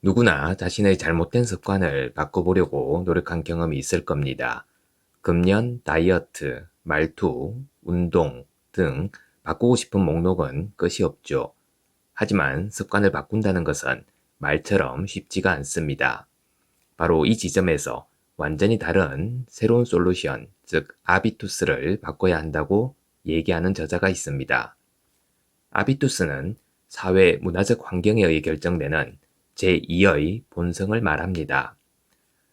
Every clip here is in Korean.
누구나 자신의 잘못된 습관을 바꿔보려고 노력한 경험이 있을 겁니다. 금연, 다이어트, 말투, 운동 등 바꾸고 싶은 목록은 끝이 없죠. 하지만 습관을 바꾼다는 것은 말처럼 쉽지가 않습니다. 바로 이 지점에서 완전히 다른 새로운 솔루션, 즉 아비투스를 바꿔야 한다고 얘기하는 저자가 있습니다. 아비투스는 사회 문화적 환경에 의해 결정되는 제2의 본성을 말합니다.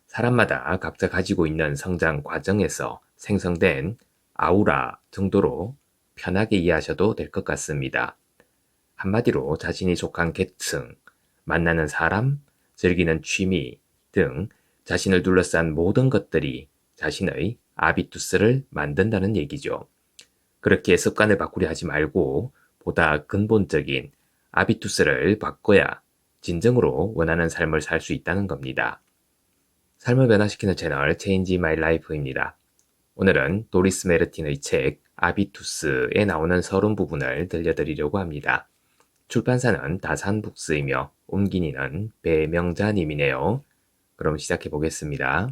사람마다 각자 가지고 있는 성장 과정에서 생성된 아우라 정도로 편하게 이해하셔도 될 것 같습니다. 한마디로 자신이 속한 계층, 만나는 사람, 즐기는 취미 등 자신을 둘러싼 모든 것들이 자신의 아비투스를 만든다는 얘기죠. 그렇게 습관을 바꾸려 하지 말고 보다 근본적인 아비투스를 바꿔야 진정으로 원하는 삶을 살 수 있다는 겁니다. 삶을 변화시키는 채널 Change My Life입니다. 오늘은 도리스 메르틴의 책 아비투스에 나오는 서론 부분을 들려드리려고 합니다. 출판사는 다산북스이며 옮긴이는 배명자님이네요. 그럼 시작해 보겠습니다.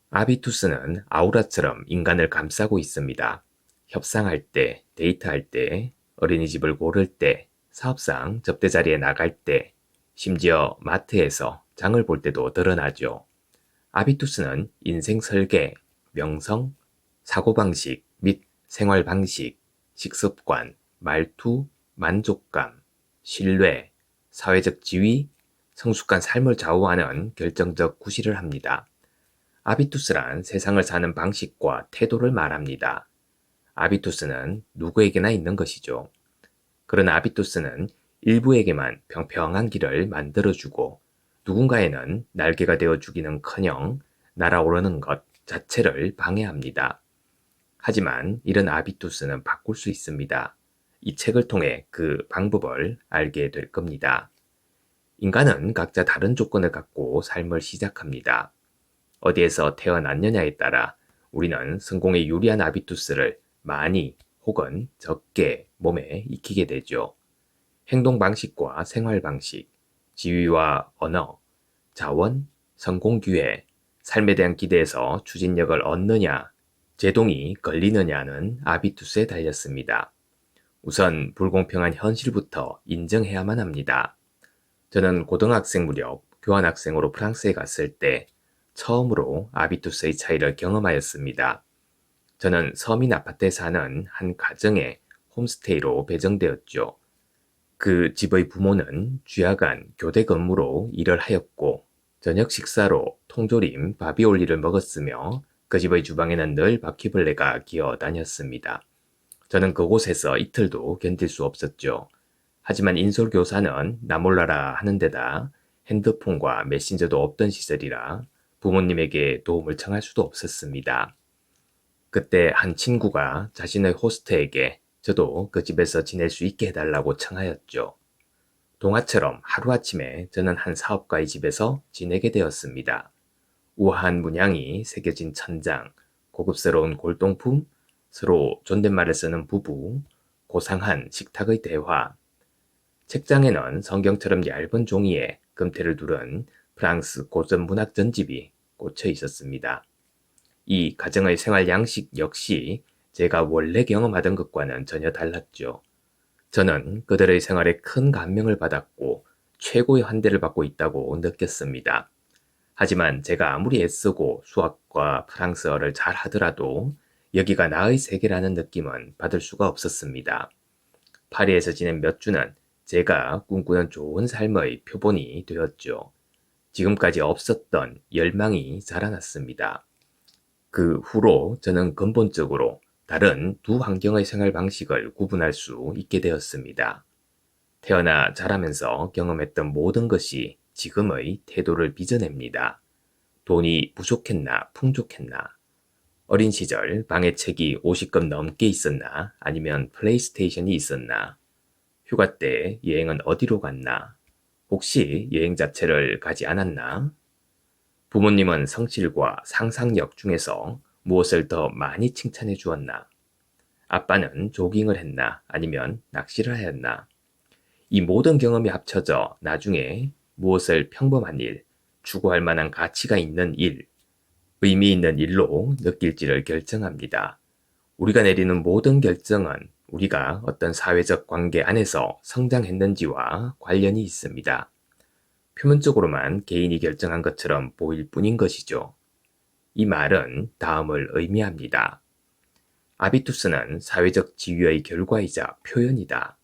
아비투스는 아우라처럼 인간을 감싸고 있습니다. 협상할 때, 데이트할 때, 어린이집을 고를 때, 사업상 접대 자리에 나갈 때, 심지어 마트에서 장을 볼 때도 드러나죠. 아비투스는 인생 설계, 명성, 사고방식 및 생활방식, 식습관, 말투, 만족감, 신뢰, 사회적 지위, 성숙한 삶을 좌우하는 결정적 구실을 합니다. 아비투스란 세상을 사는 방식과 태도를 말합니다. 아비투스는 누구에게나 있는 것이죠. 그런 아비투스는 일부에게만 평평한 길을 만들어주고 누군가에는 날개가 되어 주기는커녕 날아오르는 것 자체를 방해합니다. 하지만 이런 아비투스는 바꿀 수 있습니다. 이 책을 통해 그 방법을 알게 될 겁니다. 인간은 각자 다른 조건을 갖고 삶을 시작합니다. 어디에서 태어났느냐에 따라 우리는 성공에 유리한 아비투스를 많이 혹은 적게 몸에 익히게 되죠. 행동 방식과 생활 방식, 지위와 언어, 자원, 성공 기회, 삶에 대한 기대에서 추진력을 얻느냐, 제동이 걸리느냐는 아비투스에 달렸습니다. 우선 불공평한 현실부터 인정해야만 합니다. 저는 고등학생 무렵 교환학생으로 프랑스에 갔을 때 처음으로 아비투스의 차이를 경험하였습니다. 저는 서민 아파트에 사는 한 가정에 홈스테이로 배정되었죠. 그 집의 부모는 쥐하간 교대 근무로 일을 하였고 저녁 식사로 통조림 바비올리를 먹었으며 그 집의 주방에는 늘 바퀴벌레가 기어 다녔습니다. 저는 그곳에서 이틀도 견딜 수 없었죠. 하지만 인솔교사는 나 몰라라 하는 데다 핸드폰과 메신저도 없던 시절이라 부모님에게 도움을 청할 수도 없었습니다. 그때 한 친구가 자신의 호스트에게 저도 그 집에서 지낼 수 있게 해달라고 청하였죠. 동화처럼 하루아침에 저는 한 사업가의 집에서 지내게 되었습니다. 우아한 문양이 새겨진 천장, 고급스러운 골동품, 서로 존댓말을 쓰는 부부, 고상한 식탁의 대화. 책장에는 성경처럼 얇은 종이에 금태를 두른 프랑스 고전 문학 전집이 꽂혀 있었습니다. 이 가정의 생활 양식 역시 제가 원래 경험하던 것과는 전혀 달랐죠. 저는 그들의 생활에 큰 감명을 받았고 최고의 환대를 받고 있다고 느꼈습니다. 하지만 제가 아무리 애쓰고 수학과 프랑스어를 잘 하더라도 여기가 나의 세계라는 느낌은 받을 수가 없었습니다. 파리에서 지낸 몇 주는 제가 꿈꾸는 좋은 삶의 표본이 되었죠. 지금까지 없었던 열망이 자라났습니다. 그 후로 저는 근본적으로 다른 두 환경의 생활 방식을 구분할 수 있게 되었습니다. 태어나 자라면서 경험했던 모든 것이 지금의 태도를 빚어냅니다. 돈이 부족했나 풍족했나, 어린 시절 방에 책이 50권 넘게 있었나 아니면 플레이스테이션이 있었나, 휴가 때 여행은 어디로 갔나, 혹시 여행 자체를 가지 않았나, 부모님은 성실과 상상력 중에서 무엇을 더 많이 칭찬해 주었나, 아빠는 조깅을 했나 아니면 낚시를 하였나, 이 모든 경험이 합쳐져 나중에 무엇을 평범한 일, 추구할 만한 가치가 있는 일, 의미 있는 일로 느낄지를 결정합니다. 우리가 내리는 모든 결정은 우리가 어떤 사회적 관계 안에서 성장했는지와 관련이 있습니다. 표면적으로만 개인이 결정한 것처럼 보일 뿐인 것이죠. 이 말은 다음을 의미합니다. 아비투스는 사회적 지위의 결과이자 표현이다.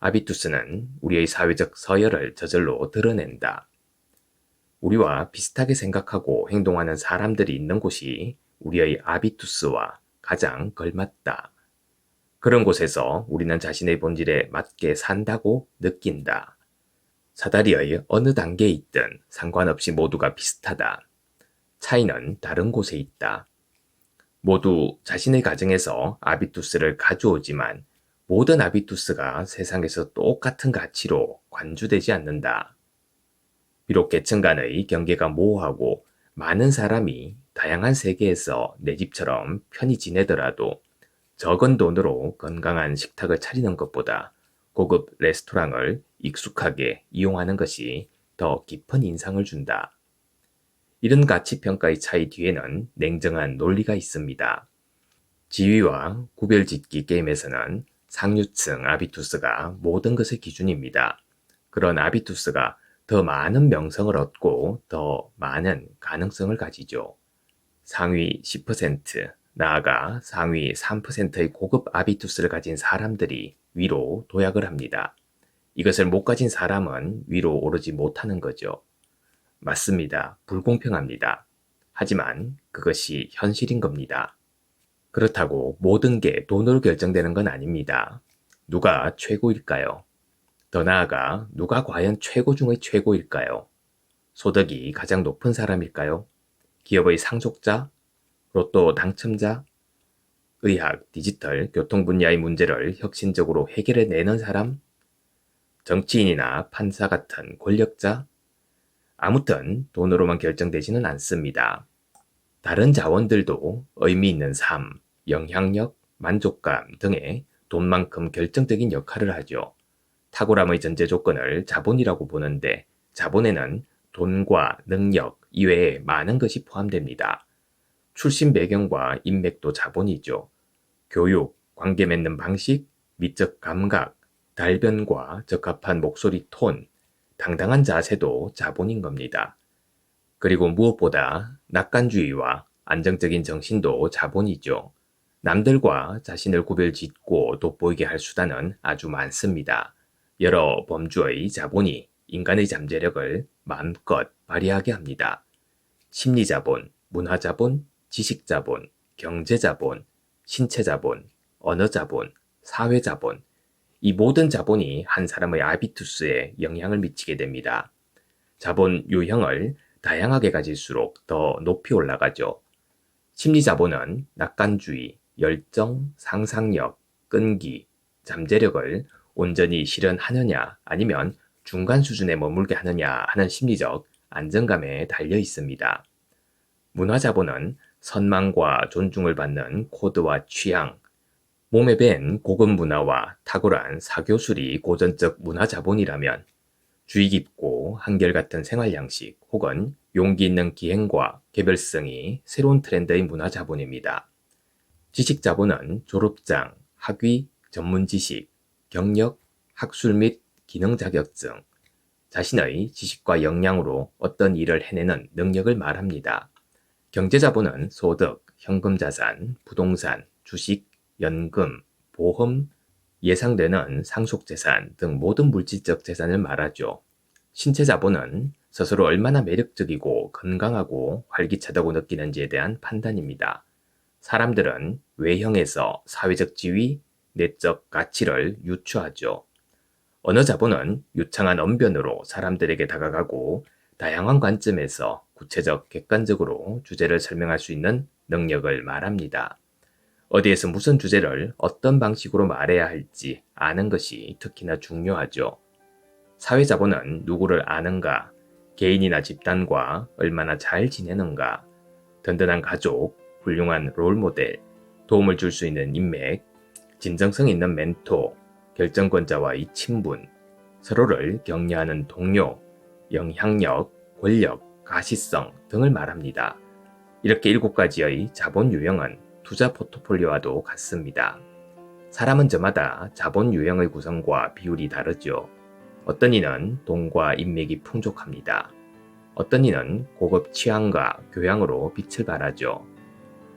아비투스는 우리의 사회적 서열을 저절로 드러낸다. 우리와 비슷하게 생각하고 행동하는 사람들이 있는 곳이 우리의 아비투스와 가장 걸맞다. 그런 곳에서 우리는 자신의 본질에 맞게 산다고 느낀다. 사다리의 어느 단계에 있든 상관없이 모두가 비슷하다. 차이는 다른 곳에 있다. 모두 자신의 가정에서 아비투스를 가져오지만 모든 아비투스가 세상에서 똑같은 가치로 관주되지 않는다. 비록 계층 간의 경계가 모호하고 많은 사람이 다양한 세계에서 내 집처럼 편히 지내더라도 적은 돈으로 건강한 식탁을 차리는 것보다 고급 레스토랑을 익숙하게 이용하는 것이 더 깊은 인상을 준다. 이런 가치평가의 차이 뒤에는 냉정한 논리가 있습니다. 지위와 구별짓기 게임에서는 상류층 아비투스가 모든 것의 기준입니다. 그런 아비투스가 더 많은 명성을 얻고 더 많은 가능성을 가지죠. 상위 10%, 나아가 상위 3%의 고급 아비투스를 가진 사람들이 위로 도약을 합니다. 이것을 못 가진 사람은 위로 오르지 못하는 거죠. 맞습니다. 불공평합니다. 하지만 그것이 현실인 겁니다. 그렇다고 모든 게 돈으로 결정되는 건 아닙니다. 누가 최고일까요? 더 나아가 누가 과연 최고 중의 최고일까요? 소득이 가장 높은 사람일까요? 기업의 상속자? 로또 당첨자? 의학, 디지털, 교통 분야의 문제를 혁신적으로 해결해내는 사람? 정치인이나 판사 같은 권력자? 아무튼 돈으로만 결정되지는 않습니다. 다른 자원들도 의미 있는 삶, 영향력, 만족감 등의 돈만큼 결정적인 역할을 하죠. 탁월함의 전제 조건을 자본이라고 보는데 자본에는 돈과 능력 이외에 많은 것이 포함됩니다. 출신 배경과 인맥도 자본이죠. 교육, 관계 맺는 방식, 미적 감각, 달변과 적합한 목소리 톤, 당당한 자세도 자본인 겁니다. 그리고 무엇보다 낙관주의와 안정적인 정신도 자본이죠. 남들과 자신을 구별짓고 돋보이게 할 수단은 아주 많습니다. 여러 범주의 자본이 인간의 잠재력을 마음껏 발휘하게 합니다. 심리자본, 문화자본, 지식자본, 경제자본, 신체자본, 언어자본, 사회자본, 이 모든 자본이 한 사람의 아비투스에 영향을 미치게 됩니다. 자본 유형을 다양하게 가질수록 더 높이 올라가죠. 심리자본은 낙관주의, 열정, 상상력, 끈기, 잠재력을 온전히 실현하느냐 아니면 중간 수준에 머물게 하느냐 하는 심리적 안정감에 달려 있습니다. 문화자본은 선망과 존중을 받는 코드와 취향, 몸에 밴 고급 문화와 탁월한 사교술이 고전적 문화자본이라면 주의 깊고 한결같은 생활 양식 혹은 용기 있는 기행과 개별성이 새로운 트렌드의 문화자본입니다. 지식자본은 졸업장, 학위, 전문 지식, 경력, 학술 및 기능 자격증, 자신의 지식과 역량으로 어떤 일을 해내는 능력을 말합니다. 경제자본은 소득, 현금자산, 부동산, 주식, 연금, 보험, 예상되는 상속재산 등 모든 물질적 재산을 말하죠. 신체자본은 스스로 얼마나 매력적이고 건강하고 활기차다고 느끼는지에 대한 판단입니다. 사람들은 외형에서 사회적 지위, 내적 가치를 유추하죠. 언어자본은 유창한 언변으로 사람들에게 다가가고 다양한 관점에서 구체적, 객관적으로 주제를 설명할 수 있는 능력을 말합니다. 어디에서 무슨 주제를 어떤 방식으로 말해야 할지 아는 것이 특히나 중요하죠. 사회자본은 누구를 아는가, 개인이나 집단과 얼마나 잘 지내는가, 든든한 가족, 훌륭한 롤모델, 도움을 줄 수 있는 인맥, 진정성 있는 멘토, 결정권자와의 친분, 서로를 격려하는 동료, 영향력, 권력, 가시성 등을 말합니다. 이렇게 7가지의 자본 유형은 투자 포트폴리오와도 같습니다. 사람은 저마다 자본 유형의 구성과 비율이 다르죠. 어떤 이는 돈과 인맥이 풍족합니다. 어떤 이는 고급 취향과 교양으로 빛을 발하죠.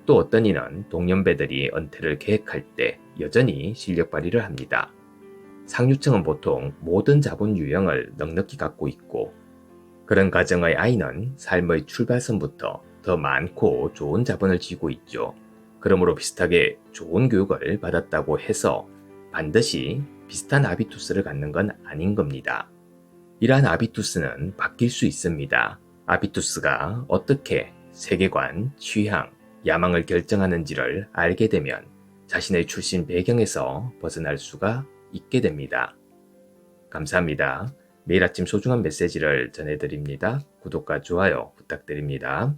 또 어떤 이는 동년배들이 은퇴를 계획할 때 여전히 실력 발휘를 합니다. 상류층은 보통 모든 자본 유형을 넉넉히 갖고 있고, 그런 가정의 아이는 삶의 출발선부터 더 많고 좋은 자본을 쥐고 있죠. 그러므로 비슷하게 좋은 교육을 받았다고 해서 반드시 비슷한 아비투스를 갖는 건 아닌 겁니다. 이러한 아비투스는 바뀔 수 있습니다. 아비투스가 어떻게 세계관, 취향, 야망을 결정하는지를 알게 되면 자신의 출신 배경에서 벗어날 수가 있게 됩니다. 감사합니다. 매일 아침 소중한 메시지를 전해드립니다. 구독과 좋아요 부탁드립니다.